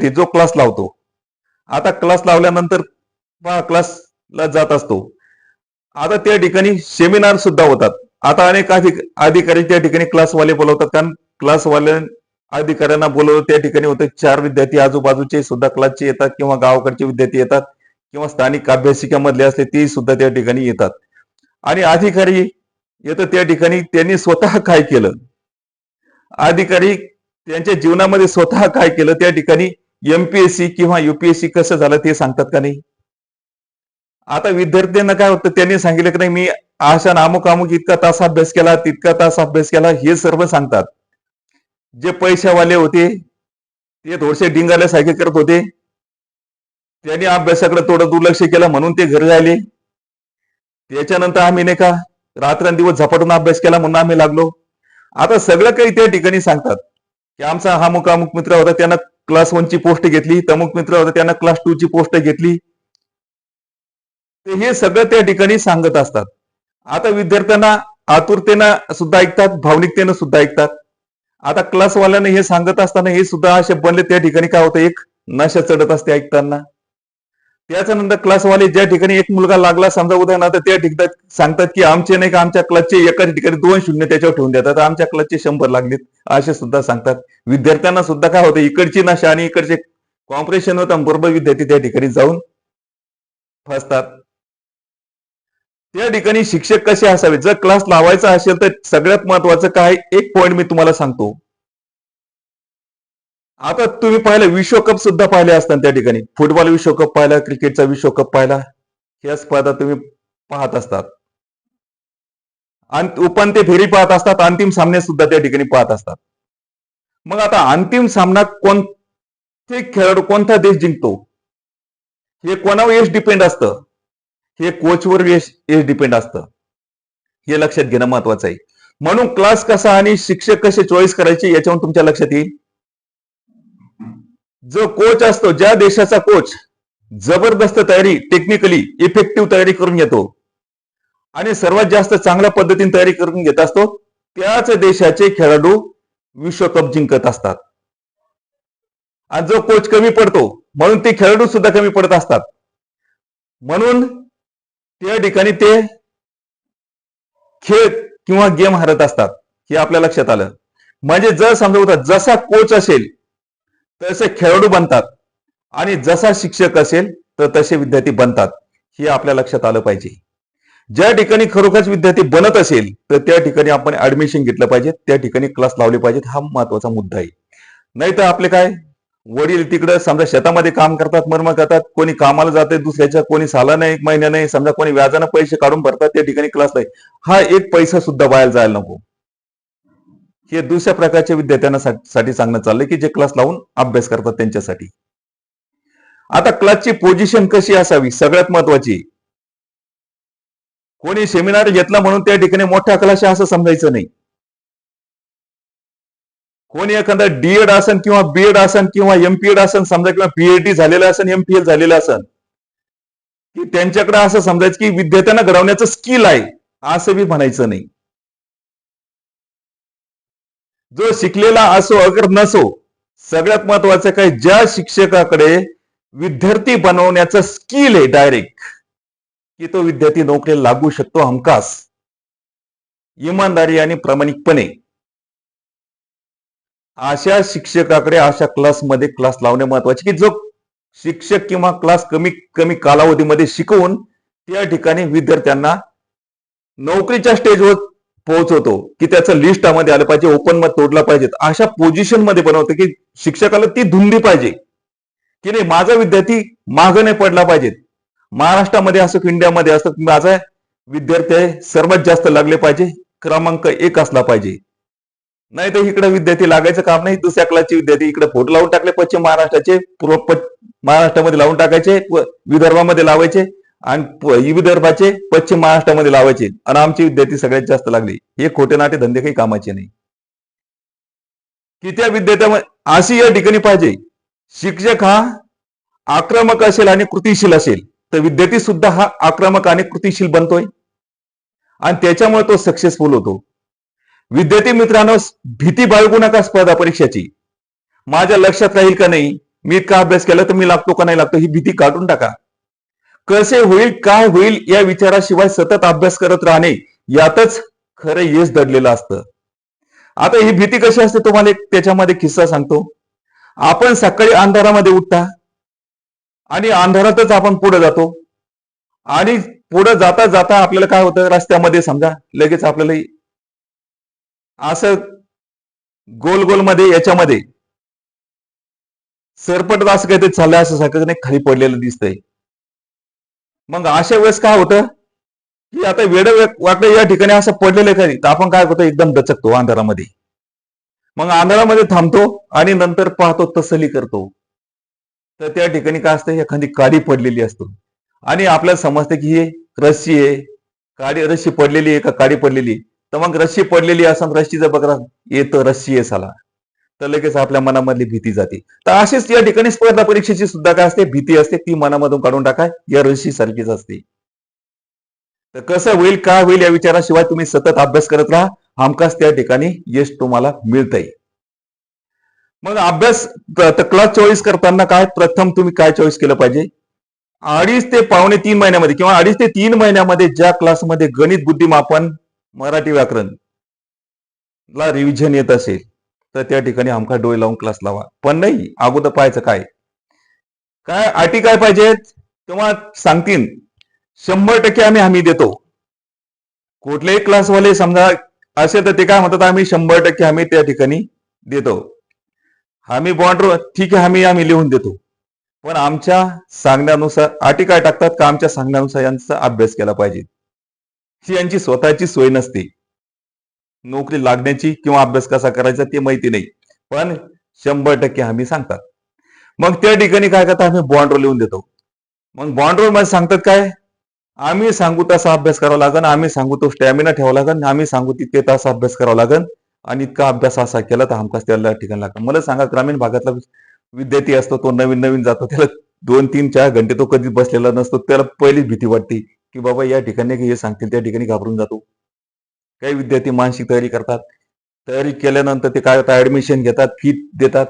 ते जो क्लास लावतो, आता क्लास लावल्यानंतर पहा क्लासला जात असतो. आता त्या ठिकाणी सेमिनार सुद्धा होतात. आता अनेक अधिकारी त्या ठिकाणी क्लासवाले बोलवतात, कारण क्लासवाल्या अधिकाऱ्यांना बोलवलं त्या ठिकाणी होतं 4 विद्यार्थी आजूबाजूचे सुद्धा क्लासचे येतात किंवा गावाकडचे विद्यार्थी येतात किंवा स्थानिक अभ्यासिकामधले असले ते सुद्धा त्या ठिकाणी येतात. आणि अधिकारी येतं त्या ठिकाणी त्यांनी स्वतः काय केलं, अधिकारी त्यांच्या जीवनामध्ये स्वतः काय केलं त्या ठिकाणी एमपीएससी किंवा युपीएससी कसं झालं ते सांगतात का नाही? आता विद्यार्थ्यांना काय होतं, त्यांनी सांगितलं की नाही मी अशा अमुक अमुक इतका तास अभ्यास केला, तितका तास अभ्यास केला, हे सर्व सांगतात. जे पैशावाले होते ते थोडेसे डिंगाल्यासारखे करत होते, त्यांनी अभ्यासाकडे थोडं दुर्लक्ष केलं म्हणून ते घरी आले. त्याच्यानंतर आम्ही नाही का रात्रंदिवस झपाटून अभ्यास केला म्हणून आम्ही लागलो. आता सगळं काही त्या ठिकाणी सांगतात की आमचा हा अमुक अमुक मित्र होता त्यानं क्लास 1 ची पोस्ट घेतली, तमुक मित्र होता त्यानं क्लास 2 ची पोस्ट घेतली. ते हे सगळं त्या ठिकाणी सांगत असतात. आता विद्यार्थ्यांना आतुरतेनं सुद्धा ऐकतात, भावनिकतेनं सुद्धा ऐकतात. आता क्लासवाल्याने हे सांगत असताना हे सुद्धा असे बनले त्या ठिकाणी काय होतं, एक नशा चढत असते ऐकताना. त्याच्यानंतर क्लासवाले ज्या ठिकाणी एक मुलगा लागला समजा उदाहरणार्थ त्या ठिकाणी सांगतात की आमचे नाही का आमच्या क्लासचे एकाच ठिकाणी 2 शून्य त्याच्यावर ठेवून देतात, आमच्या क्लासचे 100 लागलेत असे सुद्धा सांगतात. विद्यार्थ्यांना सुद्धा काय होतं, इकडची नशा आणि इकडचे कॉम्पिटिशन होतं, बरोबर विद्यार्थी त्या ठिकाणी जाऊन फसतात. त्या ठिकाणी शिक्षक कसे असावे, जर क्लास लावायचा असेल तर सगळ्यात महत्वाचं काय, एक पॉइंट मी तुम्हाला सांगतो. आता तुम्ही पाहिलं विश्वकप सुद्धा पाहिले असतात त्या ठिकाणी, फुटबॉल विश्वकप पाहिला, क्रिकेटचा विश्वकप पाहिला, ह्या स्पर्धा तुम्ही पाहत असतात. आणि उपांत्य फेरी पाहत असतात, अंतिम सामने सुद्धा त्या ठिकाणी पाहत असतात. मग आता अंतिम सामना कोणते खेळाडू कोणता देश जिंकतो हे कोणावर यश डिपेंड असतं, हे कोचवर यश डिपेंड असतं. हे लक्षात घेणं महत्वाचं आहे. म्हणून क्लास कसा आणि शिक्षक कसे चॉईस करायचे याच्यावरून तुमच्या लक्षात येईल. जो कोच असतो, ज्या देशाचा कोच जबरदस्त तयारी, टेक्निकली इफेक्टिव्ह तयारी करून येतो आणि सर्वात जास्त चांगल्या पद्धतीने तयारी करून घेत असतो, त्याच देशाचे खेळाडू विश्वकप जिंकत असतात. आणि जो कोच कमी पडतो म्हणून ते खेळाडू सुद्धा कमी पडत असतात. म्हणून त्या ठिकाणी ते खेळ किंवा गेम हरत असतात, हे आपल्या लक्षात आलं. म्हणजे जर समजा जसा कोच असेल तसे खेळाडू बनतात आणि जसा शिक्षक असेल तर तसे विद्यार्थी बनतात, हे आपल्या लक्षात आलं पाहिजे. ज्या ठिकाणी खरोखरच विद्यार्थी बनत असेल तर त्या ठिकाणी आपण ऍडमिशन घेतलं पाहिजे, त्या ठिकाणी क्लास लावले पाहिजेत, हा महत्वाचा मुद्दा आहे. नाही तर आपले काय वडील तिकडे समजा शेतामध्ये काम करतात, मर्म करतात, कोणी कामाला जाते दुसऱ्याच्या, कोणी सालानं 1 महिन्याने, समजा कोणी व्याजानं पैसे काढून भरतात त्या ठिकाणी क्लास नाही, हा एक पैसा सुद्धा बाहेर जायला नको. हे दुसऱ्या प्रकारच्या विद्यार्थ्यांना साठी सांगणं चाललंय की जे क्लास लावून अभ्यास करतात त्यांच्यासाठी. आता क्लासची पोझिशन कशी असावी सगळ्यात महत्वाची. कोणी सेमिनार घेतला म्हणून त्या ठिकाणी मोठ्या क्लास असं समजायचं नाही. कोणी एखादा डीएड असन किंवा बीएड असन किंवा एमपीएड असन समजा, किंवा पीएचडी झालेलं असन, एमपीएल झालेलं असन, की त्यांच्याकडे असं समजायचं की विद्यार्थ्यांना घडवण्याचं स्किल आहे, असं बी म्हणायचं नाही. जो शिकलेला असो अगर नसो, सगळ्यात महत्वाचं काय, ज्या शिक्षकाकडे विद्यार्थी बनवण्याचं स्किल आहे डायरेक्ट, की तो विद्यार्थी नोकरीला लागू शकतो हमखास, इमानदारी आणि प्रामाणिकपणे. अशा शिक्षकाकडे अशा क्लासमध्ये क्लास लावणे महत्वाचे, की जो शिक्षक किंवा क्लास कमी कमी कालावधीमध्ये शिकवून त्या ठिकाणी विद्यार्थ्यांना नोकरीच्या स्टेजवर पोहोचवतो, की त्याचं लिस्टमध्ये आलं पाहिजे, ओपन मध्ये तोडला पाहिजेत, अशा पोझिशन मध्ये बनवतो की शिक्षकाला ती धुंदी पाहिजे की नाही माझा विद्यार्थी मागं नाही पडला पाहिजेत. महाराष्ट्रामध्ये असो इंडियामध्ये असो, माझा विद्यार्थी सर्वात जास्त लागले पाहिजे, क्रमांक 1 असला पाहिजे. नाही तर इकडे विद्यार्थी लागायचं काम नाही, दुसऱ्या क्लासचे विद्यार्थी इकडे फोटो लावून टाकले, पश्चिम महाराष्ट्राचे पूर्व महाराष्ट्रामध्ये लावून टाकायचे, विदर्भामध्ये लावायचे, आणि विदर्भाचे पश्चिम महाराष्ट्रामध्ये लावायचे, आणि आमचे विद्यार्थी सगळ्यात जास्त लागले. हे खोटे नाटे धंदे काही कामाचे नाही. की त्या विद्यार्थ्यामध्ये अशी या ठिकाणी पाहिजे, शिक्षक हा आक्रमक असेल आणि कृतिशील असेल तर विद्यार्थी सुद्धा हा आक्रमक आणि कृतिशील बनतोय आणि त्याच्यामुळे तो सक्सेसफुल होतो. विद्यार्थी मित्रांनो, भीती बाळगू नका स्पर्धा परीक्षेची. माझ्या लक्षात राहील का नाही, मी इतका अभ्यास केला तर मी लागतो का नाही लागतो ही भीती काढून टाका. कसे होईल काय होईल या विचाराशिवाय सतत अभ्यास करत राहणे यातच खरं यश दडलेलं असतं. आता ही भीती कशी असते तुम्हाला एक त्याच्यामध्ये किस्सा सांगतो. आपण सकाळी अंधारामध्ये उठता आणि अंधारातच आपण पुढे जातो आणि पुढे जाता जाता आपल्याला काय होतं रस्त्यामध्ये समजा लगेच आपल्याला असं गोल गोल मध्ये याच्यामध्ये सरपट असं काहीतरी चाललंय असं सारखं नाही खाली पडलेलं दिसतंय. मग अशा वेळेस काय होतं की आता वेड वाटलं या ठिकाणी असं पडलेलं आहे तर आपण काय करतो एकदम दचकतो अंधारामध्ये. मग अंधारामध्ये थांबतो आणि नंतर पाहतो तसली करतो तर त्या ठिकाणी काय असतं एखादी काडी पडलेली असतो आणि आपल्याला समजतं की हे रस्सी आहे, काडी रस्सी पडलेली आहे का काडी पडलेली. तर मग रस्सी पडलेली असं रस्सीचं बघा येतं रस्सी आहे साला तर लगेच आपल्या मनामधली भीती जाते. तर अशीच या ठिकाणी स्पर्धा परीक्षेची सुद्धा काय असते भीती असते ती मनामधून काढून टाका या रस्सी सारखीच असते. तर कसं होईल काय होईल या विचाराशिवाय तुम्ही सतत अभ्यास करत राहा हमखास त्या ठिकाणी यश तुम्हाला मिळतंय. मग अभ्यास क्लास चॉईस करताना काय प्रथम तुम्ही काय चॉईस केलं पाहिजे. 2.5 ते 3 महिन्यामध्ये किंवा 2.5 ते 3 महिन्यामध्ये ज्या क्लासमध्ये गणित बुद्धिमापन मराठी व्याकरण ला रिव्हिजन येत असेल तर त्या ठिकाणी हमखास डोळे लावून क्लास लावा. पण नाही अगोदर पाहायचं काय काय अटी काय पाहिजेत तेव्हा सांगतील 100% आम्ही हमी देतो. कुठलेही क्लासवाले समजा असे तर ते काय म्हणतात आम्ही 100% हमी त्या ठिकाणी देतो. हमी बॉन्ड ठीक आहे आम्ही लिहून देतो पण आमच्या सांगण्यानुसार अटी काय टाकतात का आमच्या सांगण्यानुसार यांचा अभ्यास केला पाहिजे. ही यांची स्वतःची सोय नसते. नोकरी लागण्याची किंवा अभ्यास कसा करायचा ते माहिती नाही पण 100% हमी सांगतात. मग त्या ठिकाणी काय करतात आम्ही बॉन्डवर लिहून देतो. मग बॉन्डवर मध्ये सांगतात काय आम्ही सांगू तसा अभ्यास करावा लागेल, आम्ही सांगू तो स्टॅमिना ठेवावा लागेल, आम्ही सांगू तितके तास अभ्यास करावा लागेल आणि इतका अभ्यास असा केला तर हमखास त्याला ठिकाण लागतं. मला सांगा ग्रामीण भागातला विद्यार्थी असतो तो नवीन नवीन जातो त्याला 2-3-4 घंटे तो कधी बसलेला नसतो त्याला पहिलीच भीती वाटते की बाबा या ठिकाणी हे सांगतील त्या ठिकाणी घाबरून जातो. काही विद्यार्थी मानसिक तयारी करतात. तयारी केल्यानंतर ते काय होतं ऍडमिशन घेतात फी देतात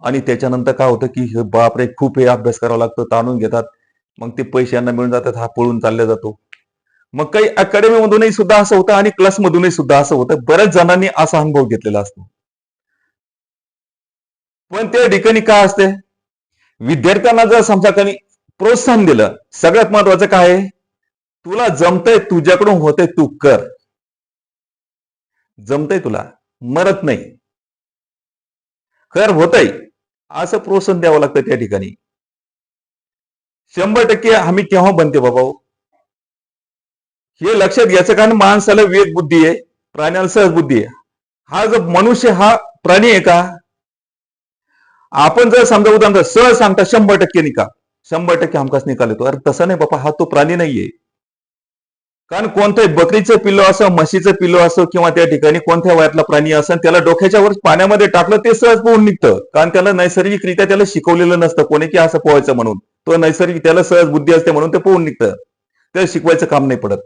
आणि त्याच्यानंतर काय होतं की हे बापरे खूप हे अभ्यास करावा लागतो ताणून घेतात. मग ते पैसे यांना मिळून जातात हा पळून चालला जातो. मग काही अकॅडमी मधूनही सुद्धा असं होतं आणि क्लास मधूनही सुद्धा असं होतं. बऱ्याच जणांनी असा अनुभव घेतलेला असतो. पण त्या ठिकाणी काय असते विद्यार्थ्यांना जर समजा काही प्रोत्साहन दिलं सगळ्यात महत्वाचं काय आहे तुला जमतंय तुझ्याकडून होतंय तू कर. जमतंय तुला मरत नाही कर होतंय असं प्रोत्साहन द्यावं लागतं त्या ठिकाणी. 100% हमी केव्हा बनते बाबा हे लक्षात घ्यायचं कारण माणसाला विवेक बुद्धी आहे प्राण्याला सहज बुद्धी आहे. हा जो मनुष्य हा प्राणी आहे का. आपण जर समजा उदाहरण सहज सांगता 100% निकाल 100% हमखास निकाल येतो. अरे तसं नाही बाबा हा तो प्राणी नाहीये. कारण कोणत्याही बकरीचं पिल्लो असो म्हशीचं पिल्लो असो किंवा त्या ठिकाणी कोणत्या वयातला प्राणी असो त्याला डोक्याच्या वर पाण्यामध्ये टाकलं ते सहज पोहून निघतं कारण त्याला नैसर्गिकरित्या त्याला शिकवलेलं नसतं कोणी की असं पोहायचं म्हणून. तो नैसर्गिक त्याला सहज बुद्धी असते म्हणून ते पोहून निघतं. त्याला शिकवायचं काम नाही पडत.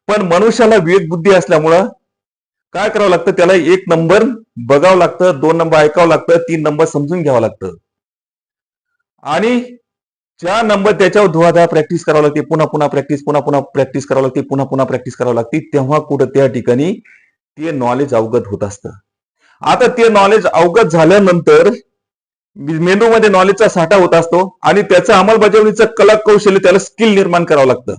पण मनुष्याला विवेक बुद्धी असल्यामुळं काय करावं लागतं त्याला 1 नंबर बघावं लागतं 2 नंबर ऐकावं लागतं 3 नंबर समजून घ्यावं लागतं आणि 4 नंबर त्याच्यावर धुवाधा प्रॅक्टिस करावं लागते पुन्हा पुन्हा प्रॅक्टिस पुन्हा पुन्हा प्रॅक्टिस करावं लागते पुन्हा पुन्हा प्रॅक्टिस करावं लागते तेव्हा कुठं त्या ठिकाणी ते नॉलेज अवगत होत असतं. आता ते नॉलेज अवगत झाल्यानंतर मेंदूमध्ये नॉलेजचा साठा होत असतो आणि त्याचं अंमलबजावणीचं कला कौशल्य त्याला स्किल निर्माण करावं लागतं.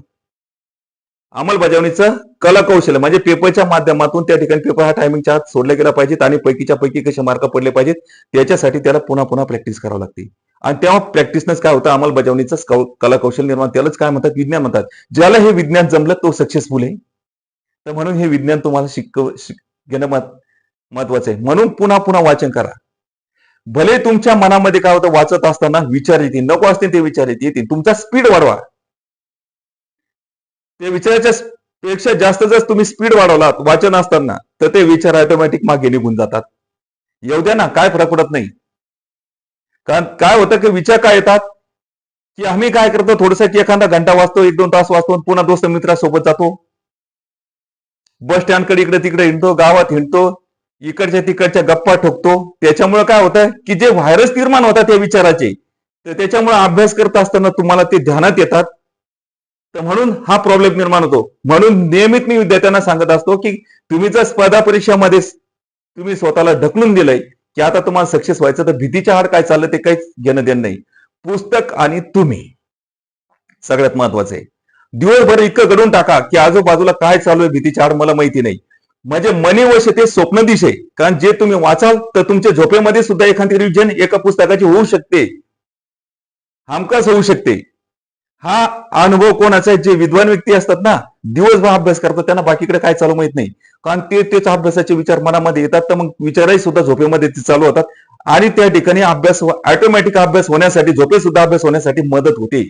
अंमलबजावणीचं कला कौशल्य म्हणजे पेपरच्या माध्यमातून त्या ठिकाणी पेपर हा टायमिंगच्या आत सोडला गेला पाहिजेत आणि पैकीच्या पैकी कसे मार्क पडले पाहिजेत त्याच्यासाठी त्याला पुन्हा पुन्हा प्रॅक्टिस करावं लागते. आणि तेव्हा प्रॅक्टिसनच काय होतं अंमलबजावणीचं कला कौशल्य निर्माण त्यालाच काय म्हणतात विज्ञान म्हणतात. ज्याला हे विज्ञान जमलं तो सक्सेसफुल आहे. तर म्हणून हे विज्ञान तुम्हाला घेणं महत्वाचं आहे. म्हणून पुन्हा पुन्हा वाचन करा. भले तुमच्या मनामध्ये काय होतं वाचत असताना विचार येतील नको असतील ते विचार येतील तुमचा स्पीड वाढवा. ते विचाराच्या पेक्षा जास्त जर तुम्ही स्पीड वाढवलात वाचन असताना तर ते विचार ऑटोमॅटिक मागे निघून जातात. येऊ द्या ना काय फरक पडत नाही. कारण काय होतं की विचार काय येतात की आम्ही काय करतो थोडस एखादा घंटा वाचतो 1-2 तास वाचतो पुन्हा दोस्त मित्रासोबत जातो बस स्टँडकडे इकडे तिकडे हिंडतो गावात हिंडतो इकडच्या तिकडच्या गप्पा ठोकतो. त्याच्यामुळे काय होतं की जे व्हायरस निर्माण होतात त्या विचाराचे, तर त्याच्यामुळे अभ्यास करत असताना तुम्हाला ते ध्यानात येतात. तर म्हणून हा प्रॉब्लेम निर्माण होतो. म्हणून नियमित मी विद्यार्थ्यांना सांगत असतो की तुम्ही जर स्पर्धा परीक्षामध्ये तुम्ही स्वतःला ढकलून दिलंय की आता तुम्हाला सक्सेस व्हायचं, तर भीतीच्या आड काय चाललं ते काहीच घेणं देणं नाही. पुस्तक आणि तुम्ही सगळ्यात महत्वाचं आहे. दिवसभर इतकं घडून टाका की आजूबाजूला काय चालू आहे भीतीच्या आड मला माहिती नाही. म्हणजे मनी वश ते स्वप्न दिशे. कारण जे तुम्ही वाचाल तर तुमच्या झोपेमध्ये सुद्धा एखादी रिव्हिजन एका पुस्तकाची होऊ शकते, हमखास होऊ शकते. हा अनुभव कोणाचा आहे, जे विद्वान व्यक्ती असतात ना, दिवसभर अभ्यास करतात, त्यांना बाकीकडे काय चालू माहित नाही. कारण तेच अभ्यासाचे विचार मनामध्ये येतात, तर मग विचारही सुद्धा झोपेमध्ये ते चालू होतात आणि त्या ठिकाणी अभ्यास ऑटोमॅटिक अभ्यास होण्यासाठी, झोपेत सुद्धा अभ्यास होण्यासाठी मदत होते.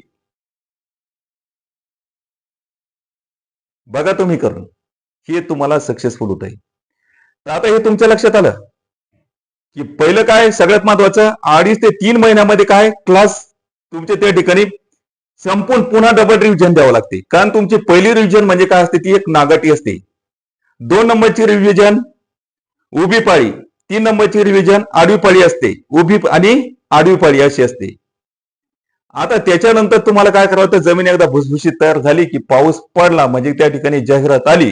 बघा तुम्ही करून, हे तुम्हाला सक्सेसफुल होत आहे. तर आता हे तुमच्या लक्षात आलं की पहिलं काय सगळ्यात महत्वाचं, 2.5 ते 3 महिन्यामध्ये काय क्लास तुमच्या त्या ठिकाणी संपूर्ण पुन्हा डबल रिव्हिजन द्यावं लागते. कारण तुमची पहिली रिव्हिजन म्हणजे काय असते, ती एक नागाटी असते. 2 नंबरची रिव्हिजन उभी पाळी, 3 नंबरची रिव्हिजन आडवी पाळी असते. उभी आणि आडवी पाळी अशी असते. आता त्याच्यानंतर तुम्हाला काय करावं, तर जमीन एकदा भुसभुशीत तयार झाली की पाऊस पडला म्हणजे त्या ठिकाणी जाहिरात आली.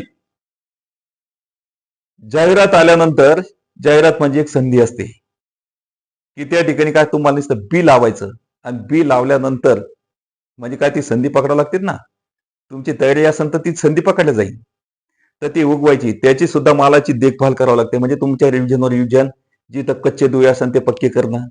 जाहिरात आल्यानंतर जाहिरात म्हणजे एक संधी असते की त्या ठिकाणी काय तुम्हाला नुसतं बी लावायचं आणि बी लावल्यानंतर म्हणजे काय ती संधी पकडावं लागते ना. तुमची तयारी असेल तर ती संधी पकडल्या जाईल. तर ती उगवायची, त्याची सुद्धा मालाची देखभाल करावी लागते. म्हणजे तुमच्या रिव्हिजनवर रिव्हिजन, जिथं कच्चे दुवे असेल ते पक्के करणं.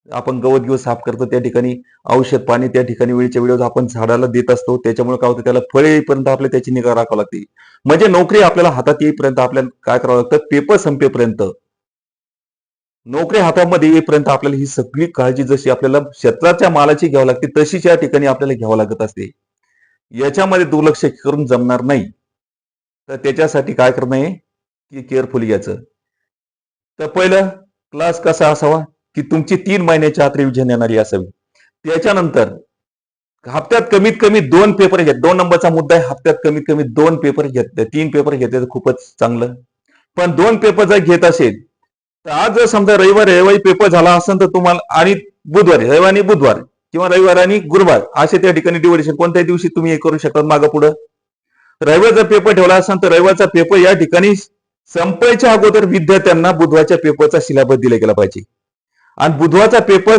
आपण गवत गिवत साफ करतो त्या ठिकाणी औषध पाणी त्या ठिकाणी वेळच्या वेळेवर आपण झाडाला देत असतो. त्याच्यामुळे काय होतं, त्याला फळे येईपर्यंत आपल्याला त्याची निगा राखावी लागते. म्हणजे नोकरी आपल्याला हातात येईपर्यंत आपल्याला काय करावं लागतं, पेपर संपेपर्यंत, नोकरी हातामध्ये येईपर्यंत आपल्याला ही सगळी काळजी जशी आपल्याला क्षेत्राच्या मालाची घ्यावी लागते तशीच या ठिकाणी आपल्याला घ्यावं लागत असते. याच्यामध्ये दुर्लक्ष करून जमणार नाही. तर त्याच्यासाठी काय करणं आहे की केअरफुली याचं. तर पहिलं क्लास कसा असावा की तुमची 3 महिन्याच्या आत रिव्हिजन येणारी असावी. त्याच्यानंतर हप्त्यात कमीत कमी 2 पेपर घेत. 2 नंबरचा मुद्दा आहे, हप्त्यात कमीत कमी 2 पेपर घेतले. 3 पेपर घेतले तर खूपच चांगलं. पण 2 पेपर जर घेत असेल तर आज जर समजा रविवारी पेपर झाला असेल तर तुम्हाला, आणि बुधवारी, रविवार आणि बुधवार किंवा रविवार आणि गुरुवार असे त्या ठिकाणी डिव्हिडेशन कोणत्याही दिवशी तुम्ही हे करू शकता मागं पुढं. रविवार जर पेपर ठेवला असेल तर रविवारचा पेपर या ठिकाणी संपायच्या अगोदर विद्यार्थ्यांना बुधवारच्या पेपरचा सिलेबस दिला गेला पाहिजे. आणि बुधवारचा पेपर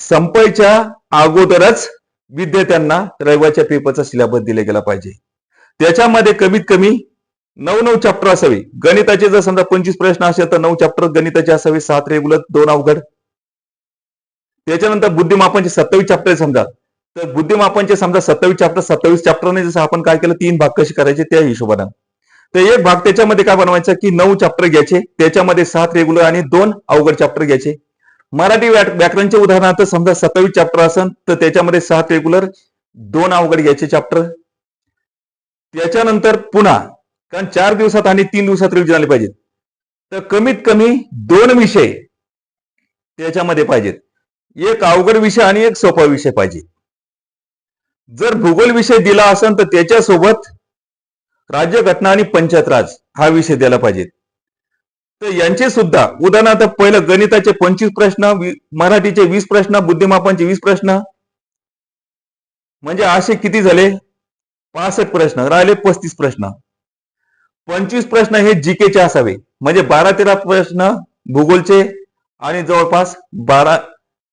संपायच्या अगोदरच विद्यार्थ्यांना रविवारच्या पेपरचा सिलेबस दिला गेला पाहिजे. त्याच्यामध्ये कमीत कमी 9 चॅप्टर असावे. गणिताचे जर समजा 25 प्रश्न असेल तर 9 चॅप्टर गणिताचे असावे, 7 रेग्युलर, 2 अवघड. त्याच्यानंतर बुद्धिमापनचे 27 चॅप्टर समजा, तर बुद्धिमापनचे समजा 27 चॅप्टर, 27 चॅप्टरने जसं आपण काय केलं, 3 भाग कसे करायचे त्या हिशोबाने. तर एक भाग त्याच्यामध्ये काय बनवायचं की 9 चॅप्टर घ्यायचे, त्याच्यामध्ये 7 रेग्युलर आणि 2 अवघड चॅप्टर घ्यायचे. मराठी व्याकरणचे उदाहरणार्थ समजा 27 चॅप्टर असेल तर त्याच्यामध्ये 7 रेग्युलर, 2 अवघड घ्यायचे चॅप्टर. त्याच्यानंतर पुन्हा, कारण 4 दिवसात आणि 3 दिवसात रिव्हिजन आले पाहिजेत, तर कमीत कमी 2 विषय त्याच्यामध्ये पाहिजेत. एक अवघड विषय आणि एक सोपा विषय पाहिजे. जर भूगोल विषय दिला असेल तर त्याच्यासोबत राज्यघटना आणि पंचायत राज हा विषय द्यायला पाहिजे. तर यांचे सुद्धा उदाहरणार्थ पहिलं गणिताचे 25 प्रश्न, मराठीचे 20 प्रश्न, बुद्धिमापनचे 20 प्रश्न, म्हणजे असे किती झाले, 65 प्रश्न राहिले, 35 प्रश्न. 25 प्रश्न हे जीकेचे असावे, म्हणजे 12-13 प्रश्न भूगोलचे आणि जवळपास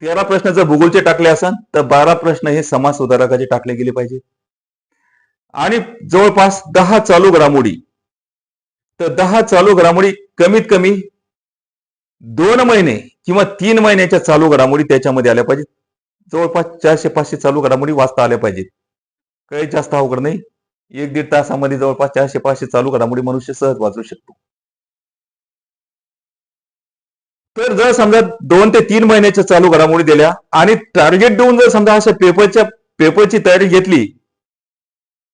13 प्रश्न जर भूगोलचे टाकले असेल तर 12 प्रश्न हे समाज सुधारकाचे टाकले गेले पाहिजे. आणि जवळपास 10 चालू घडामोडी, तर 10 चालू घडामोडी कमीत कमी 2 महिने किंवा 3 महिन्याच्या चालू घडामोडी त्याच्यामध्ये आल्या पाहिजेत. जवळपास 400-500 चालू घडामोडी वाचता आल्या पाहिजेत. काही जास्त अवघड नाही. 1-1.5 तासामध्ये जवळपास 400-500 चालू घडामोडी मनुष्य सहज वाचू शकतो. तर जर समजा 2 ते 3 महिन्याच्या चालू घडामोडी दिल्या आणि टार्गेट देऊन जर समजा अशा पेपरची तयारी घेतली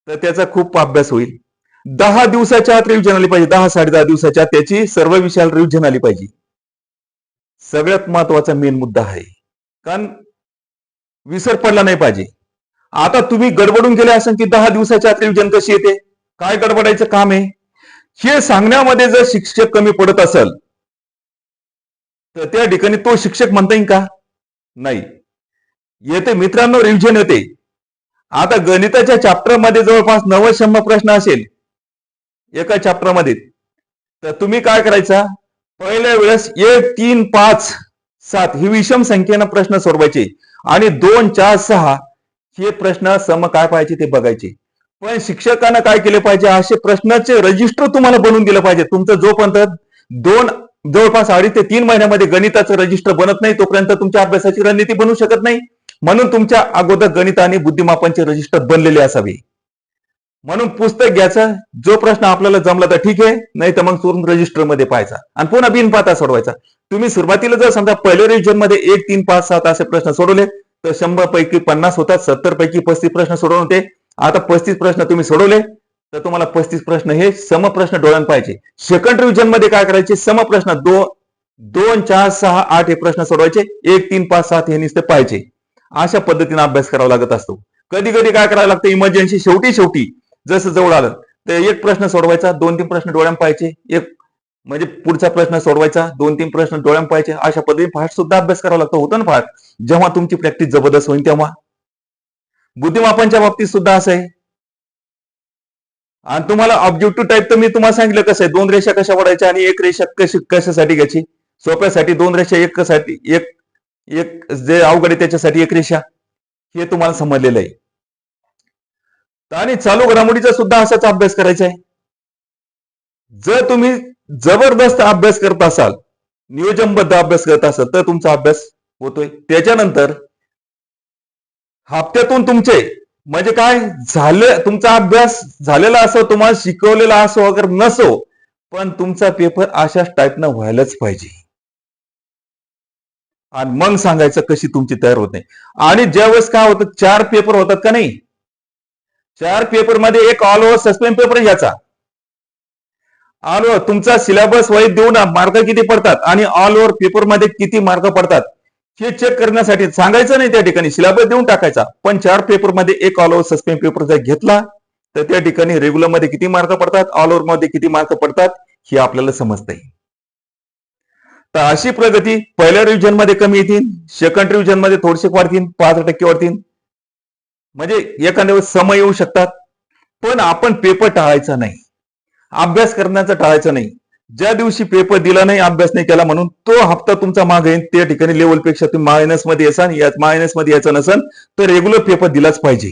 तर त्याचा खूप अभ्यास होईल. 10 दिवसाच्या आत रिव्हिजन आली पाहिजे. 10-10.5 दिवसाच्या त्याची सर्व विषयाला रिव्हिजन आली पाहिजे. सगळ्यात महत्वाचा मेन मुद्दा आहे, कारण विसर पडला नाही पाहिजे. आता तुम्ही गडबडून गेले असेल की 10 दिवसाच्या आत रिव्हिजन कशी येते, काय गडबडायचं काम आहे. हे सांगण्यामध्ये जर शिक्षक कमी पडत असेल तर त्या ठिकाणी तो शिक्षक म्हणता येईल का? नाही. येते मित्रांनो, रिव्हिजन येते. आता गणिताच्या चॅप्टर मध्ये जवळपास 90-100 प्रश्न असेल एका चॅप्टर मध्ये. तर तुम्ही काय करायचा, पहिल्या वेळेस 1, 3, 5, 7 ही विषम संख्येनं प्रश्न सोडवायचे आणि 2, 4, 6 हे प्रश्न सम काय पाहिजे ते बघायचे. पण शिक्षकांना काय केले पाहिजे, असे प्रश्नाचे रजिस्टर तुम्हाला बनवून दिलं पाहिजे. तुमचं जोपर्यंत जवळपास 2.5 ते 3 महिन्यामध्ये गणिताचं रजिस्टर बनत नाही तोपर्यंत तुमच्या अभ्यासाची रणनीती बनू शकत नाही. म्हणून तुमच्या अगोदर गणित आणि बुद्धिमापनचे रजिस्टर बनलेले असावे. म्हणून पुस्तक घ्यायचं, जो प्रश्न आपल्याला जमला तर ठीक आहे, नाही तर मग सोडून रजिस्टर मध्ये पाहायचा आणि पुन्हा बिनपाता सोडवायचा. तुम्ही सुरुवातीला जर समजा पहिल्या रिव्हिजन मध्ये 1, 3, 5, 7 असे प्रश्न सोडवले तर 100 पैकी 50 होतात, 70 पैकी 35 प्रश्न सोडवून होते. आता 35 प्रश्न तुम्ही सोडवले तर तुम्हाला 35 प्रश्न हे समप्रश्न डोळ्यात पाहिजे. सेकंड रिव्हिजन मध्ये काय करायचे, समप्रश्न 2, 4, 6, 8 हे प्रश्न सोडवायचे, 1, 3, 5, 7 हे नुसते पाहिजे. अशा पद्धतीने अभ्यास करावा लागत असतो. कधी कधी काय करायला लागतं, इमर्जन्सी शेवटी जसं जवळ आलं तर एक प्रश्न सोडवायचा, 2-3 प्रश्न डोळ्यात पाहिजे, एक म्हणजे पुढचा प्रश्न सोडवायचा, 2-3 प्रश्न डोळ्यात पाहिजे. अशा पद्धतीने फास्ट सुद्धा अभ्यास करावा लागतो. होतं ना फास्ट, जेव्हा तुमची प्रॅक्टिस जबरदस्त होईल तेव्हा. बुद्धिमापनच्या बाबतीत सुद्धा असं आहे. आणि तुम्हाला ऑब्जेक्टिव्ह टाईप तर मी तुम्हाला सांगितलं कसं आहे, 2 रेषा कशा वडायच्या आणि एक रेषा कशासाठी घ्यायची. सोप्यासाठी 2 रेषा, एक जे अवघड आहे त्याच्यासाठी 1 रेषा, हे तुम्हाला समजलेलं आहे. आणि चालू घडामोडीचा सुद्धा असाच अभ्यास करायचा आहे. जर तुम्ही जबरदस्त अभ्यास करत असाल, नियोजनबद्ध अभ्यास करत असाल तर तुमचा अभ्यास होतोय. त्याच्यानंतर हप्त्यातून तुमचे म्हणजे काय झालं, तुमचा अभ्यास झालेला असो, तुम्हाला शिकवलेला असो अगर नसो, पण तुमचा पेपर अशाच टाईपनं व्हायलाच पाहिजे. आणि मग सांगायचं कशी तुमची तयार होत नाही. आणि ज्यावेळेस काय होतं, 4 पेपर होतात का नाही, 4 पेपर मध्ये एक ऑल ओव्हर सस्पेंड पेपर घ्यायचा. ऑल ओव्हर तुमचा सिलेबस वाईज देऊन मार्क किती पडतात आणि ऑल ओव्हर पेपर मध्ये किती मार्क पडतात हे चेक करण्यासाठी सांगायचं नाही. त्या ठिकाणी सिलेबस देऊन टाकायचा, पण 4 पेपर मध्ये एक ऑल ओव्हर सस्पेंड पेपर जर घेतला तर त्या ठिकाणी रेग्युलर मध्ये किती मार्क पडतात, ऑल ओव्हर मध्ये किती मार्क पडतात हे आपल्याला समजतंय. तर अशी प्रगती पहिल्या रिव्हिजन मध्ये कमी येतील, सेकंड रिव्हिजन मध्ये थोडेसे वाढतील, 5% वाढतील. म्हणजे एखाद्या वेळेस समय येऊ शकतात. पण आपण पेपर टाळायचा नाही, अभ्यास करण्याचं टाळायचं नाही. ज्या दिवशी पेपर दिला नाही, अभ्यास नाही केला म्हणून तो हप्ता तुमचा मागे येईल. त्या ठिकाणी लेवलपेक्षा तुम्ही मायनस मध्ये यायचा, मायनस मध्ये यायचं नसेल तर रेग्युलर पेपर दिलाच पाहिजे.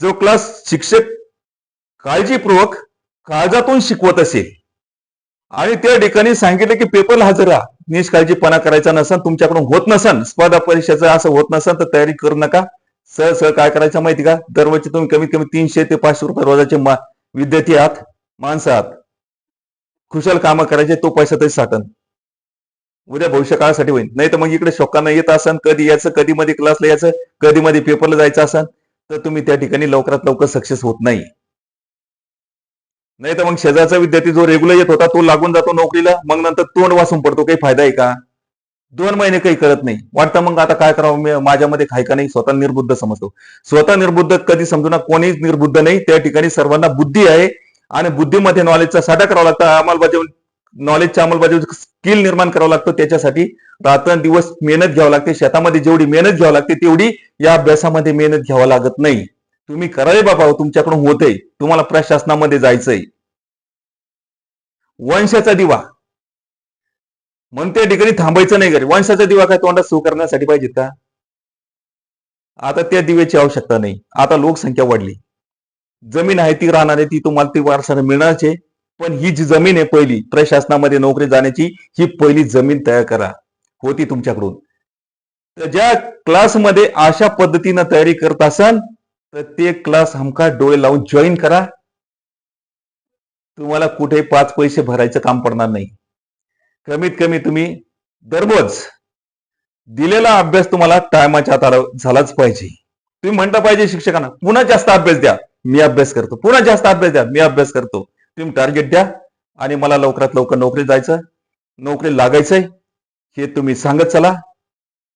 जो क्लास शिक्षक काळजीपूर्वक काळजातून शिकवत असेल आणि त्या ठिकाणी सांगितलं की पेपरला हजर राहा, निष्काळजीपणा करायचा नसेल, तुमच्याकडून होत नसेल, स्पर्धा परीक्षेचं असं होत नसेल तर तयारी करू नका. सर काय करायचं माहिती का, दरवर्षी तुम्ही कमीत कमी 300 ते 500 रुपये रोजाचे विद्यार्थी आहात, माणसं आहात, खुशाल कामं करायचे, तो पैसा तरी साठन, उद्या भविष्य काळासाठी होईल. नाही तर मग इकडे शोकांना येत असन, कधी यायचं, कधी मध्ये क्लासला यायचं, कधी मध्ये पेपरला जायचं असन तर तुम्ही त्या ठिकाणी लवकरात लवकर सक्सेस होत नाही. नाही तर मग शेजारचा विद्यार्थी जो रेग्युलर येत होता तो लागून जातो नोकरीला, मग नंतर तोंड वाचून पडतो. काही फायदा आहे का? 2 महिने काही करत नाही, वाटतं मग आता काय करावं, माझ्यामध्ये खाय का नाही, स्वतः निर्बुद्ध समजतो. स्वतः निर्बुद्ध कधी समजू नका, कोणीच निर्बुद्ध नाही. त्या ठिकाणी सर्वांना बुद्धी आहे आणि बुद्धीमध्ये नॉलेजचा साठा करावा लागतो, अंमलबजावणी नॉलेजच्या अंमलबजावणी स्किल निर्माण करावं लागतं. त्याच्यासाठी रात्रंदिवस मेहनत घ्यावी लागते. शेतामध्ये जेवढी मेहनत घ्यावी लागते तेवढी या अभ्यासामध्ये मेहनत घ्यावी लागत नाही. तुम्ही कराय बाबा, तुमच्याकडून होतंय, तुम्हाला प्रशासनामध्ये जायचंय. वंशाचा दिवा म्हणून त्या ठिकाणी थांबायचं नाही. घरी वंशाचा दिवा काय तोंडात सुरू करण्यासाठी पाहिजेत का? आता त्या दिव्याची आवश्यकता नाही. आता लोकसंख्या वाढली, जमीन आहे ती राहणार आहे, ती तुम्हाला ती वारसाने मिळणारच आहे. पण ही जी जमीन आहे पहिली प्रशासनामध्ये नोकरी जाण्याची, ही पहिली जमीन तयार करा, होती तुमच्याकडून. तर ज्या क्लासमध्ये अशा पद्धतीनं तयारी करत असाल तर ते क्लास हमखास डोळे लावून जॉईन करा. तुम्हाला कुठे 5 पैसे भरायचं काम पडणार नाही. कमीत कमी तुम्ही दररोज दिलेला अभ्यास तुम्हाला टायमाच्या आत झालाच पाहिजे. तुम्ही म्हणता पाहिजे शिक्षकांना पुन्हा जास्त अभ्यास द्या, मी अभ्यास करतो, पुन्हा जास्त अभ्यास द्या, मी अभ्यास करतो. तुम्ही टार्गेट द्या आणि मला लवकरात लवकर नोकरी जायचं, नोकरी लागायचंय हे तुम्ही सांगत चला.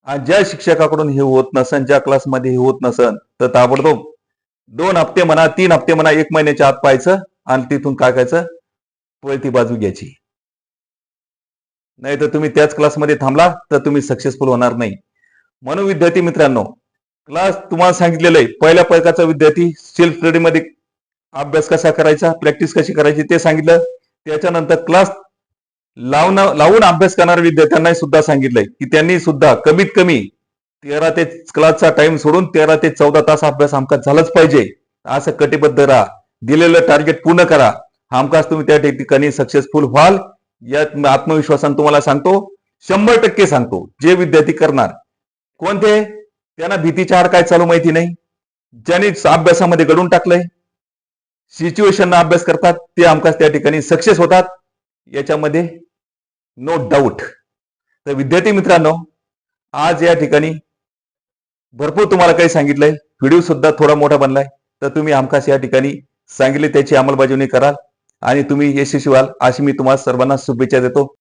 आणि ज्या शिक्षकाकडून हे होत नसन, ज्या क्लासमध्ये हे होत नसन तर ताबडतोब 2 हप्ते म्हणा, 3 हप्ते म्हणा, 1 महिन्याच्या आत पाहायचं आणि तिथून काय करायचं, पळती बाजू घ्यायची. नाही तर तुम्ही त्याच क्लासमध्ये थांबला तर तुम्ही सक्सेसफुल होणार नाही. म्हणून विद्यार्थी मित्रांनो, क्लास तुम्हाला सांगितलेलं आहे, पहिल्या प्रकारचा विद्यार्थी सेल्फ स्टडीमध्ये अभ्यास कसा करायचा, प्रॅक्टिस कशी करायची ते सांगितलं. त्याच्यानंतर क्लास लावून अभ्यास करणाऱ्या विद्यार्थ्यांना सुद्धा सांगितलंय की त्यांनी सुद्धा कमीत कमी 13 ते क्लासचा टाइम सोडून 13 ते 14 तास अभ्यास हमखास झालाच पाहिजे. असं कटिबद्ध राहा, दिलेलं टार्गेट पूर्ण करा, हमखास तुम्ही त्या ठिकाणी सक्सेसफुल व्हाल. यात आत्मविश्वासाने तुम्हाला सांगतो, 100% सांगतो. जे विद्यार्थी करणार, कोणते, त्यांना भीतीच्या आड काय चालू माहिती नाही, ज्यांनी अभ्यासामध्ये घडून टाकलंय, सिच्युएशन अभ्यास करतात, ते हमखास त्या ठिकाणी सक्सेस होतात, याच्यामध्ये नो डाऊट. तर विद्यार्थी मित्रांनो, आज या ठिकाणी भरपूर तुम्हाला काही सांगितलंय, व्हिडिओ सुद्धा थोडा मोठा बनलाय, तर तुम्ही हमखास या ठिकाणी सांगितले त्याची अंमलबजावणी कराल आणि तुम्ही यशस्वी व्हाल, अशी मी तुम्हाला सर्वांना शुभेच्छा देतो.